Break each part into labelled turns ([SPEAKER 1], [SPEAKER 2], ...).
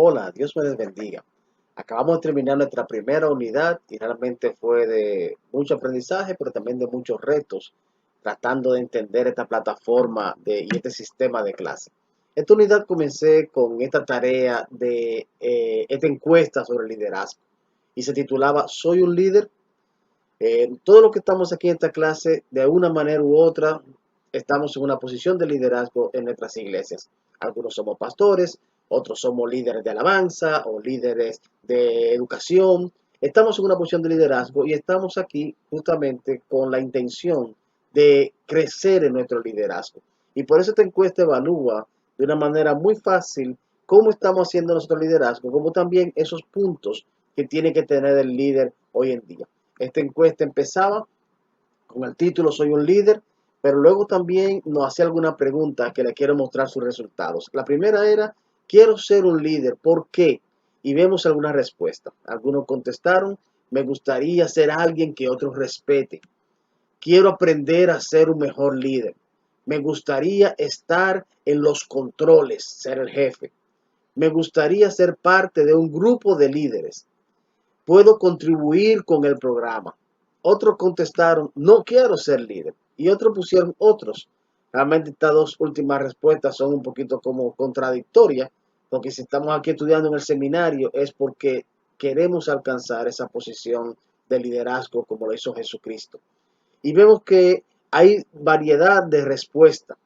[SPEAKER 1] Hola, Dios me les bendiga. Acabamos de terminar nuestra primera unidad y realmente fue de mucho aprendizaje, pero también de muchos retos, tratando de entender esta plataforma y este sistema de clase. Esta unidad comencé con esta tarea de esta encuesta sobre liderazgo y se titulaba ¿Soy un líder? Todos los que estamos aquí en esta clase, de una manera u otra, estamos en una posición de liderazgo en nuestras iglesias. Algunos somos pastores, otros somos líderes de alabanza o líderes de educación. Estamos en una posición de liderazgo y estamos aquí justamente con la intención de crecer en nuestro liderazgo. Y por eso esta encuesta evalúa de una manera muy fácil cómo estamos haciendo nuestro liderazgo, como también esos puntos que tiene que tener el líder hoy en día. Esta encuesta empezaba con el título Soy un líder, pero luego también nos hacía alguna pregunta que le quiero mostrar sus resultados. La primera era, quiero ser un líder, ¿por qué? Y vemos alguna respuesta. Algunos contestaron, me gustaría ser alguien que otros respeten. Quiero aprender a ser un mejor líder. Me gustaría estar en los controles, ser el jefe. Me gustaría ser parte de un grupo de líderes. Puedo contribuir con el programa. Otros contestaron, no quiero ser líder. Y otros pusieron otros. Realmente estas dos últimas respuestas son un poquito como contradictorias, porque si estamos aquí estudiando en el seminario es porque queremos alcanzar esa posición de liderazgo como lo hizo Jesucristo. Y vemos que hay variedad de respuestas,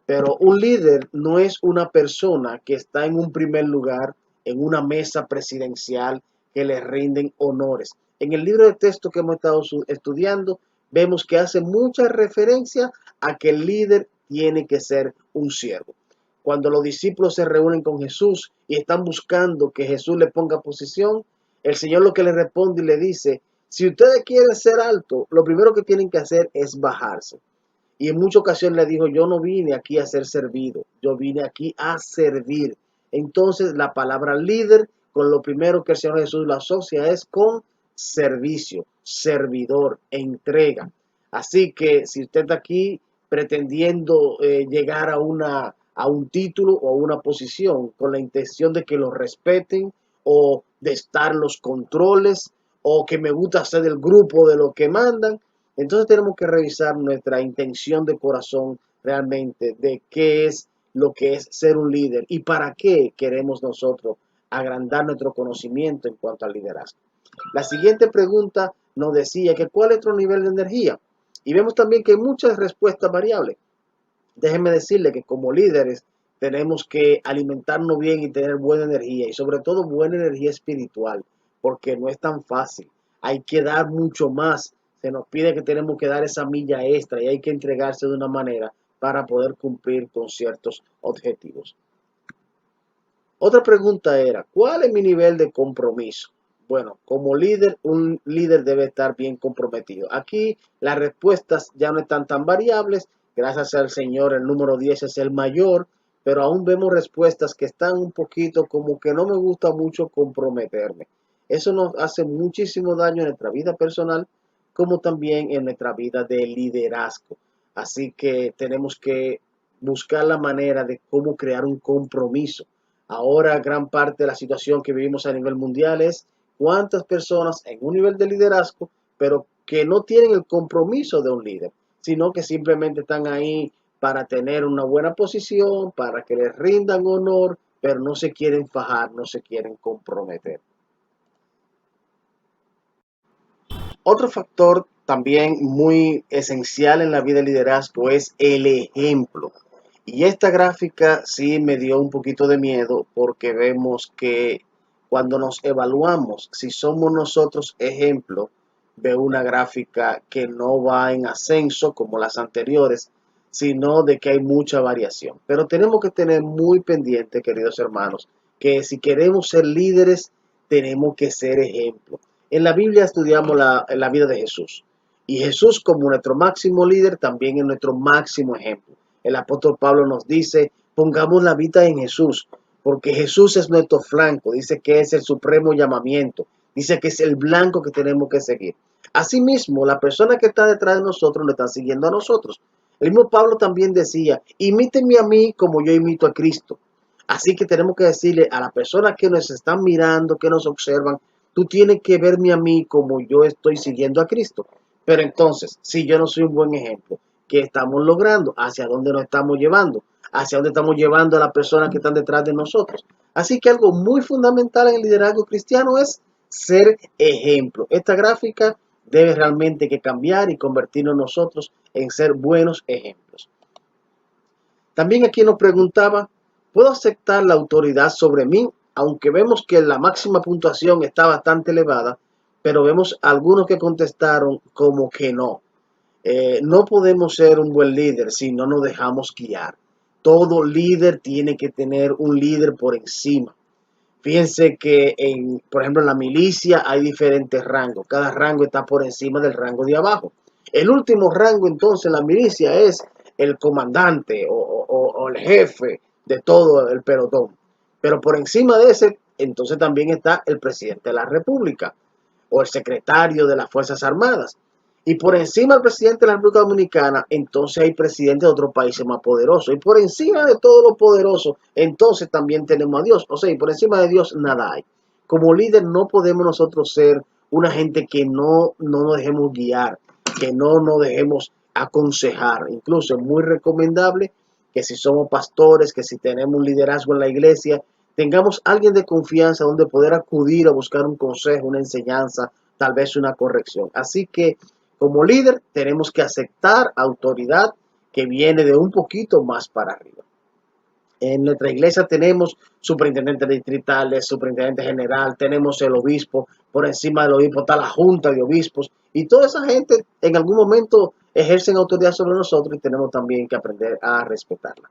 [SPEAKER 1] pero un líder no es una persona que está en un primer lugar en una mesa presidencial que le rinden honores. En el libro de texto que hemos estado estudiando, vemos que hace mucha referencia a que el líder tiene que ser un siervo. Cuando los discípulos se reúnen con Jesús y están buscando que Jesús le ponga posición, el Señor lo que le responde y le dice, si ustedes quieren ser alto, lo primero que tienen que hacer es bajarse. Y en muchas ocasiones le dijo, yo no vine aquí a ser servido, yo vine aquí a servir. Entonces la palabra líder, con lo primero que el Señor Jesús la asocia es con servicio, servidor, entrega. Así que si usted está aquí pretendiendo llegar a un título o a una posición con la intención de que lo respeten o de estar en los controles o que me gusta ser el grupo de los que mandan, entonces tenemos que revisar nuestra intención de corazón realmente de qué es lo que es ser un líder y para qué queremos nosotros agrandar nuestro conocimiento en cuanto al liderazgo. La siguiente pregunta nos decía que cuál es nuestro nivel de energía y vemos también que hay muchas respuestas variables. Déjenme decirle que como líderes tenemos que alimentarnos bien y tener buena energía y sobre todo buena energía espiritual, porque no es tan fácil. Hay que dar mucho más. Se nos pide que tenemos que dar esa milla extra y hay que entregarse de una manera para poder cumplir con ciertos objetivos. Otra pregunta era, ¿cuál es mi nivel de compromiso? Bueno, como líder, un líder debe estar bien comprometido. Aquí las respuestas ya no están tan variables. Gracias al Señor, el número 10 es el mayor, pero aún vemos respuestas que están un poquito como que no me gusta mucho comprometerme. Eso nos hace muchísimo daño en nuestra vida personal, como también en nuestra vida de liderazgo. Así que tenemos que buscar la manera de cómo crear un compromiso. Ahora gran parte de la situación que vivimos a nivel mundial es cuántas personas en un nivel de liderazgo, pero que no tienen el compromiso de un líder, sino que simplemente están ahí para tener una buena posición, para que les rindan honor, pero no se quieren fajar, no se quieren comprometer. Otro factor también muy esencial en la vida de liderazgo es el ejemplo. Y esta gráfica sí me dio un poquito de miedo porque vemos que cuando nos evaluamos, si somos nosotros ejemplo, veo una gráfica que no va en ascenso como las anteriores, sino de que hay mucha variación. Pero tenemos que tener muy pendiente, queridos hermanos, que si queremos ser líderes, tenemos que ser ejemplo. En la Biblia estudiamos la vida de Jesús. Y Jesús como nuestro máximo líder también es nuestro máximo ejemplo. El apóstol Pablo nos dice, pongamos la vida en Jesús, porque Jesús es nuestro flanco. Dice que es el supremo llamamiento. Dice que es el blanco que tenemos que seguir. Asimismo, la persona que está detrás de nosotros lo está siguiendo a nosotros. El mismo Pablo también decía, imítenme a mí como yo imito a Cristo. Así que tenemos que decirle a las personas que nos están mirando, que nos observan, tú tienes que verme a mí como yo estoy siguiendo a Cristo. Pero entonces, si yo no soy un buen ejemplo, ¿qué estamos logrando? ¿Hacia dónde nos estamos llevando? ¿Hacia dónde estamos llevando a las personas que están detrás de nosotros? Así que algo muy fundamental en el liderazgo cristiano es ser ejemplo. Esta gráfica debe realmente que cambiar y convertirnos nosotros en ser buenos ejemplos. También aquí nos preguntaba, ¿puedo aceptar la autoridad sobre mí? Aunque vemos que la máxima puntuación está bastante elevada, pero vemos algunos que contestaron como que no. No podemos ser un buen líder si no nos dejamos guiar. Todo líder tiene que tener un líder por encima. Fíjense que, por ejemplo, en la milicia hay diferentes rangos. Cada rango está por encima del rango de abajo. El último rango entonces en la milicia es el comandante o el jefe de todo el pelotón. Pero por encima de ese, entonces también está el presidente de la República o el secretario de las Fuerzas Armadas. Y por encima del presidente de la República Dominicana, entonces hay presidentes de otros países más poderosos. Y por encima de todo lo poderoso, entonces también tenemos a Dios. O sea, y por encima de Dios nada hay. Como líder no podemos nosotros ser una gente que no nos dejemos guiar, que no nos dejemos aconsejar. Incluso es muy recomendable que si somos pastores, que si tenemos un liderazgo en la iglesia, tengamos alguien de confianza donde poder acudir a buscar un consejo, una enseñanza, tal vez una corrección. Así que como líder tenemos que aceptar autoridad que viene de un poquito más para arriba. En nuestra iglesia tenemos superintendentes distritales, superintendente general, tenemos el obispo, por encima del obispo está la junta de obispos y toda esa gente en algún momento ejercen autoridad sobre nosotros y tenemos también que aprender a respetarla.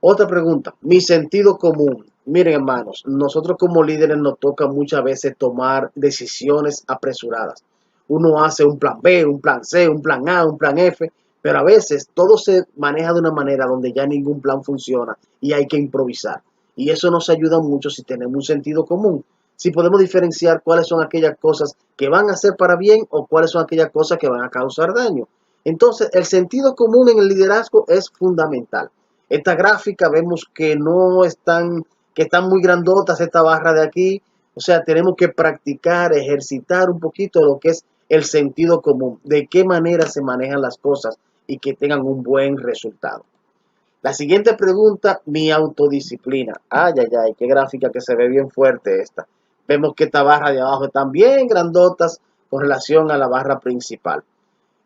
[SPEAKER 1] Otra pregunta, mi sentido común. Miren, hermanos, nosotros como líderes nos toca muchas veces tomar decisiones apresuradas. Uno hace un plan B, un plan C, un plan A, un plan F, pero a veces todo se maneja de una manera donde ya ningún plan funciona y hay que improvisar. Y eso nos ayuda mucho si tenemos un sentido común. Si podemos diferenciar cuáles son aquellas cosas que van a ser para bien o cuáles son aquellas cosas que van a causar daño. Entonces, el sentido común en el liderazgo es fundamental. Esta gráfica vemos que no están, que están muy grandotas esta barra de aquí. O sea, tenemos que practicar, ejercitar un poquito lo que es el sentido común, de qué manera se manejan las cosas y que tengan un buen resultado. La siguiente pregunta, mi autodisciplina. Ay, ay, ay, qué gráfica que se ve bien fuerte esta. Vemos que esta barra de abajo están bien grandotas con relación a la barra principal.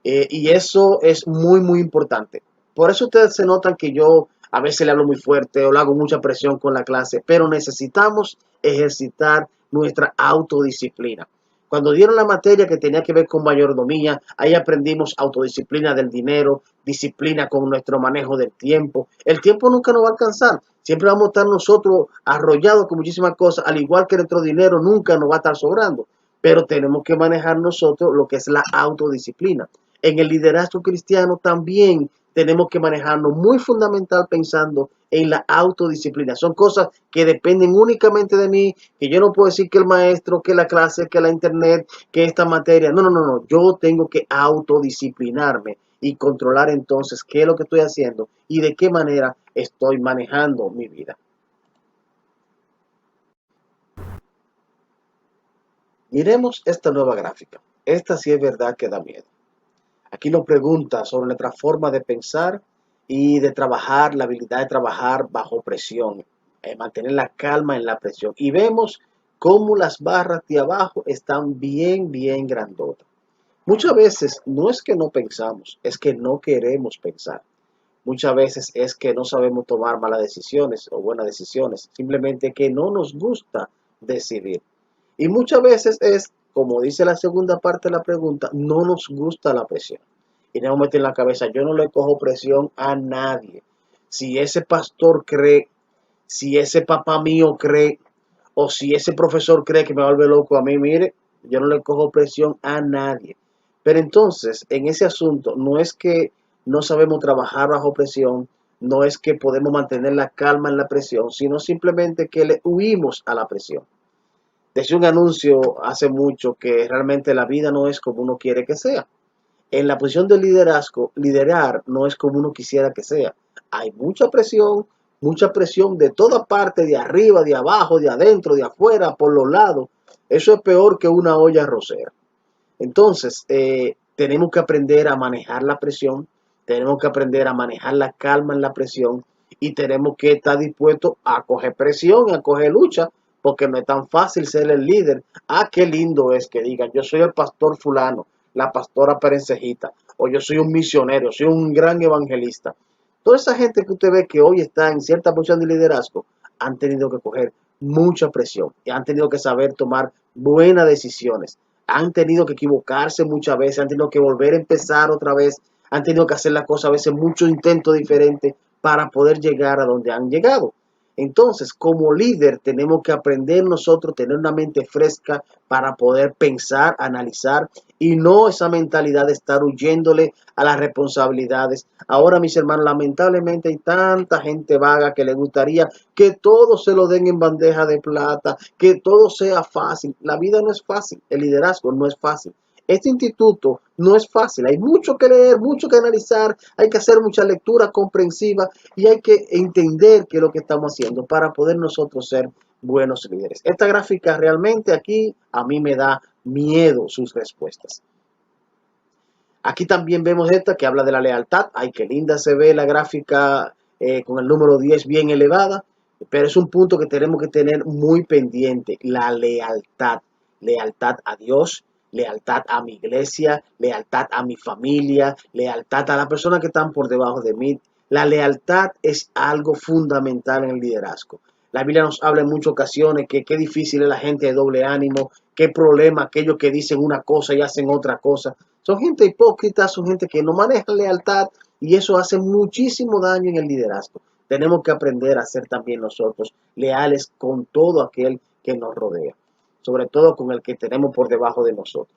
[SPEAKER 1] Y eso es muy, muy importante. Por eso ustedes se notan que yo a veces le hablo muy fuerte o le hago mucha presión con la clase, pero necesitamos ejercitar nuestra autodisciplina. Cuando dieron la materia que tenía que ver con mayordomía, ahí aprendimos autodisciplina del dinero, disciplina con nuestro manejo del tiempo. El tiempo nunca nos va a alcanzar. Siempre vamos a estar nosotros arrollados con muchísimas cosas, al igual que nuestro dinero nunca nos va a estar sobrando. Pero tenemos que manejar nosotros lo que es la autodisciplina. En el liderazgo cristiano también tenemos que manejarnos muy fundamental pensando en la autodisciplina. Son cosas que dependen únicamente de mí, que yo no puedo decir que el maestro, que la clase, que la internet, que esta materia. No, no, no, no. Yo tengo que autodisciplinarme y controlar entonces qué es lo que estoy haciendo y de qué manera estoy manejando mi vida. Miremos esta nueva gráfica. Esta sí es verdad que da miedo. Aquí nos pregunta sobre nuestra forma de pensar y de trabajar, la habilidad de trabajar bajo presión, mantener la calma en la presión. Y vemos cómo las barras de abajo están bien, bien grandotas. Muchas veces no es que no pensamos, es que no queremos pensar. Muchas veces es que no sabemos tomar malas decisiones o buenas decisiones, simplemente que no nos gusta decidir. Y muchas veces es, como dice la segunda parte de la pregunta, no nos gusta la presión. Y no meter en la cabeza, yo no le cojo presión a nadie. Si ese pastor cree, si ese papá mío cree, o si ese profesor cree que me va a volver loco a mí, mire, yo no le cojo presión a nadie. Pero entonces, en ese asunto, no es que no sabemos trabajar bajo presión, no es que podemos mantener la calma en la presión, sino simplemente que le huimos a la presión. Decía un anuncio hace mucho que realmente la vida no es como uno quiere que sea. En la posición de liderazgo, liderar no es como uno quisiera que sea. Hay mucha presión, mucha presión de toda parte, de arriba, de abajo, de adentro, de afuera, por los lados. Eso es peor que una olla arrocera. Entonces, tenemos que aprender a manejar la presión, tenemos que aprender a manejar la calma en la presión y tenemos que estar dispuestos a coger presión, a coger lucha, porque no es tan fácil ser el líder. Ah, qué lindo es que digan, yo soy el pastor fulano, la pastora perencejita, o yo soy un misionero, soy un gran evangelista. Toda esa gente que usted ve que hoy está en cierta posición de liderazgo, han tenido que coger mucha presión y han tenido que saber tomar buenas decisiones, han tenido que equivocarse muchas veces, han tenido que volver a empezar otra vez, han tenido que hacer las cosas a veces muchos intentos diferentes para poder llegar a donde han llegado. Entonces, como líder, tenemos que aprender nosotros, tener una mente fresca para poder pensar, analizar y no esa mentalidad de estar huyéndole a las responsabilidades. Ahora, mis hermanos, lamentablemente hay tanta gente vaga que le gustaría que todo se lo den en bandeja de plata, que todo sea fácil. La vida no es fácil, el liderazgo no es fácil. Este instituto no es fácil, hay mucho que leer, mucho que analizar, hay que hacer mucha lectura comprensiva y hay que entender qué es lo que estamos haciendo para poder nosotros ser buenos líderes. Esta gráfica realmente aquí a mí me da miedo sus respuestas. Aquí también vemos esta que habla de la lealtad. Ay, qué linda se ve la gráfica con el número 10 bien elevada, pero es un punto que tenemos que tener muy pendiente, la lealtad. Lealtad a Dios, lealtad a mi iglesia, lealtad a mi familia, lealtad a las personas que están por debajo de mí. La lealtad es algo fundamental en el liderazgo. La Biblia nos habla en muchas ocasiones que qué difícil es la gente de doble ánimo, qué problema aquellos que dicen una cosa y hacen otra cosa. Son gente hipócrita, son gente que no maneja lealtad y eso hace muchísimo daño en el liderazgo. Tenemos que aprender a ser también nosotros leales con todo aquel que nos rodea, sobre todo con el que tenemos por debajo de nosotros.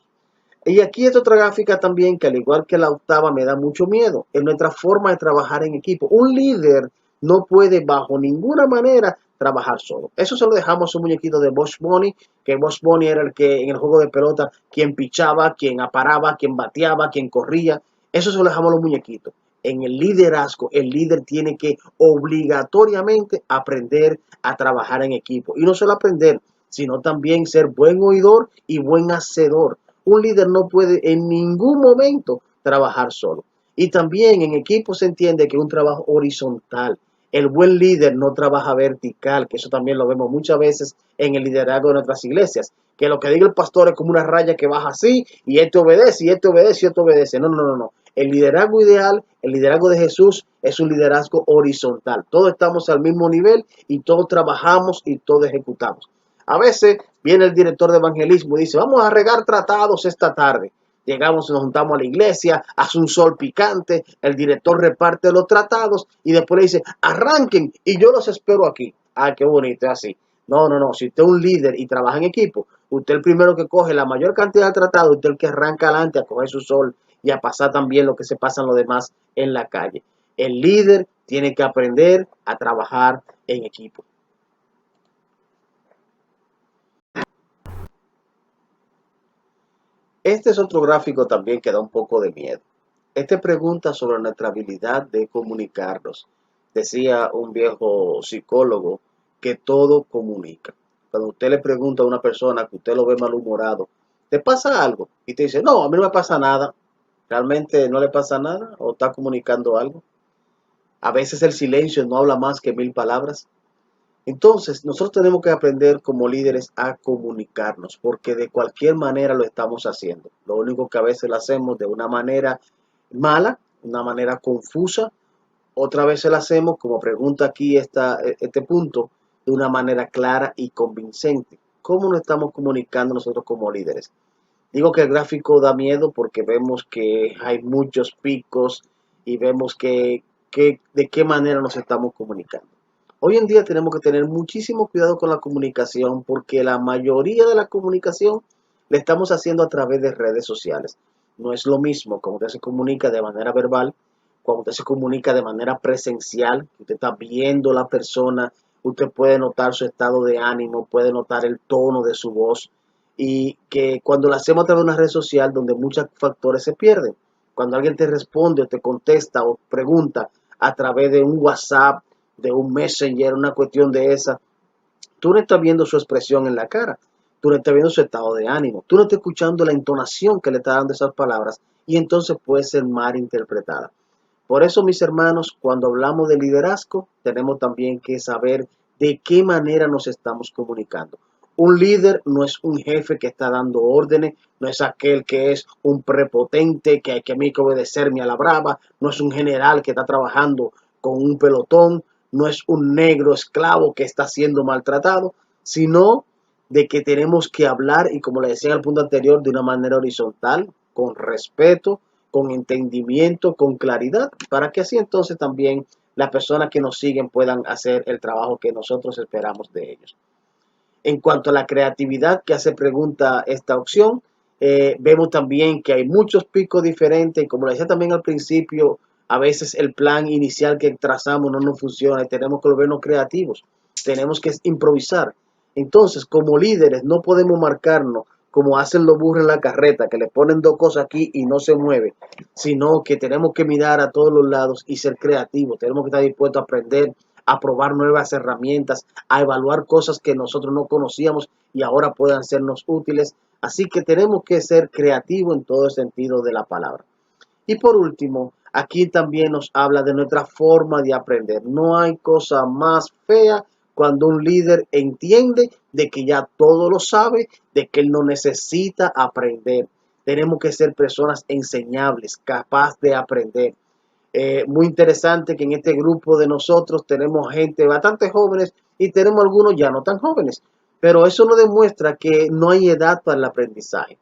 [SPEAKER 1] Y aquí es otra gráfica también que al igual que la octava me da mucho miedo, en nuestra forma de trabajar en equipo. Un líder no puede bajo ninguna manera trabajar solo. Eso se lo dejamos a un muñequito de Bugs Bunny, que Bugs Bunny era el que en el juego de pelota, quien pichaba, quien aparaba, quien bateaba, quien corría. Eso se lo dejamos a los muñequitos. En el liderazgo, el líder tiene que obligatoriamente aprender a trabajar en equipo. Y no solo aprender, sino también ser buen oidor y buen hacedor. Un líder no puede en ningún momento trabajar solo. Y también en equipo se entiende que es un trabajo horizontal. El buen líder no trabaja vertical, que eso también lo vemos muchas veces en el liderazgo de nuestras iglesias, que lo que diga el pastor es como una raya que baja así, y este obedece, y este obedece, y este obedece. No, no, no, no. El liderazgo ideal, el liderazgo de Jesús, es un liderazgo horizontal. Todos estamos al mismo nivel y todos trabajamos y todos ejecutamos. A veces viene el director de evangelismo y dice, vamos a regar tratados esta tarde. Llegamos, nos juntamos a la iglesia, hace un sol picante, el director reparte los tratados y después le dice, arranquen y yo los espero aquí. Ah, qué bonito, es así. No, no, no, si usted es un líder y trabaja en equipo, usted es el primero que coge la mayor cantidad de tratados, usted es el que arranca adelante a coger su sol y a pasar también lo que se pasan los demás en la calle. El líder tiene que aprender a trabajar en equipo. Este es otro gráfico también que da un poco de miedo. Este pregunta sobre nuestra habilidad de comunicarnos. Decía un viejo psicólogo que todo comunica. Cuando usted le pregunta a una persona que usted lo ve malhumorado, ¿te pasa algo? Y te dice, no, a mí no me pasa nada. ¿Realmente no le pasa nada? ¿O está comunicando algo? A veces el silencio no habla más que mil palabras. Entonces, nosotros tenemos que aprender como líderes a comunicarnos, porque de cualquier manera lo estamos haciendo. Lo único que a veces lo hacemos de una manera mala, una manera confusa, otra vez lo hacemos, como pregunta aquí este punto, de una manera clara y convincente. ¿Cómo nos estamos comunicando nosotros como líderes? Digo que el gráfico da miedo porque vemos que hay muchos picos y vemos de qué manera nos estamos comunicando. Hoy en día tenemos que tener muchísimo cuidado con la comunicación porque la mayoría de la comunicación la estamos haciendo a través de redes sociales. No es lo mismo cuando usted se comunica de manera verbal, cuando usted se comunica de manera presencial, usted está viendo a la persona, usted puede notar su estado de ánimo, puede notar el tono de su voz y que cuando lo hacemos a través de una red social donde muchos factores se pierden. Cuando alguien te responde o te contesta o pregunta a través de un WhatsApp, de un Messenger, una cuestión de esa, tú no estás viendo su expresión en la cara, tú no estás viendo su estado de ánimo, tú no estás escuchando la entonación que le está dando esas palabras y entonces puede ser mal interpretada. Por eso, mis hermanos, cuando hablamos de liderazgo, tenemos también que saber de qué manera nos estamos comunicando. Un líder no es un jefe que está dando órdenes, no es aquel que es un prepotente que hay que a mí que obedecerme a la brava, no es un general que está trabajando con un pelotón, no es un negro esclavo que está siendo maltratado, sino de que tenemos que hablar, y como le decía en el punto anterior, de una manera horizontal, con respeto, con entendimiento, con claridad, para que así entonces también las personas que nos siguen puedan hacer el trabajo que nosotros esperamos de ellos. En cuanto a la creatividad que hace pregunta esta opción, vemos también que hay muchos picos diferentes y como le decía también al principio, a veces el plan inicial que trazamos no nos funciona y tenemos que volvernos creativos, tenemos que improvisar. Entonces, como líderes, no podemos marcarnos como hacen los burros en la carreta, que le ponen dos cosas aquí y no se mueve, sino que tenemos que mirar a todos los lados y ser creativos, tenemos que estar dispuestos a aprender, a probar nuevas herramientas, a evaluar cosas que nosotros no conocíamos y ahora puedan sernos útiles. Así que tenemos que ser creativos en todo el sentido de la palabra. Y por último, aquí también nos habla de nuestra forma de aprender. No hay cosa más fea cuando un líder entiende de que ya todo lo sabe, de que él no necesita aprender. Tenemos que ser personas enseñables, capaces de aprender. Muy interesante que en este grupo de nosotros tenemos gente bastante jóvenes y tenemos algunos ya no tan jóvenes, pero eso nos demuestra que no hay edad para el aprendizaje.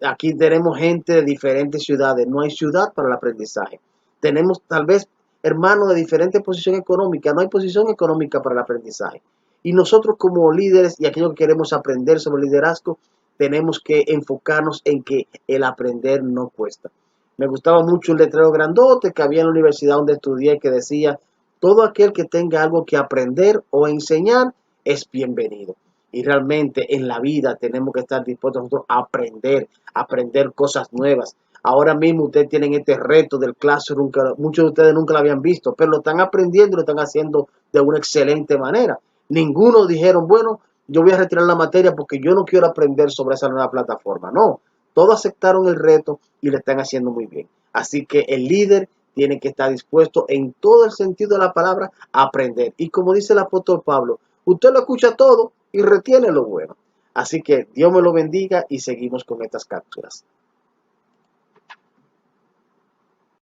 [SPEAKER 1] Aquí tenemos gente de diferentes ciudades, no hay ciudad para el aprendizaje. Tenemos tal vez hermanos de diferente posición económica, no hay posición económica para el aprendizaje. Y nosotros como líderes y aquellos que queremos aprender sobre liderazgo, tenemos que enfocarnos en que el aprender no cuesta. Me gustaba mucho un letrero grandote que había en la universidad donde estudié que decía, todo aquel que tenga algo que aprender o enseñar es bienvenido. Y realmente en la vida tenemos que estar dispuestos nosotros a aprender cosas nuevas. Ahora mismo ustedes tienen este reto del Classroom que muchos de ustedes nunca lo habían visto, pero lo están aprendiendo y lo están haciendo de una excelente manera. Ninguno dijeron, bueno, yo voy a retirar la materia porque yo no quiero aprender sobre esa nueva plataforma. No, todos aceptaron el reto y lo están haciendo muy bien. Así que el líder tiene que estar dispuesto en todo el sentido de la palabra a aprender. Y como dice el apóstol Pablo, usted lo escucha todo y retiene lo bueno. Así que Dios me lo bendiga y seguimos con estas capturas.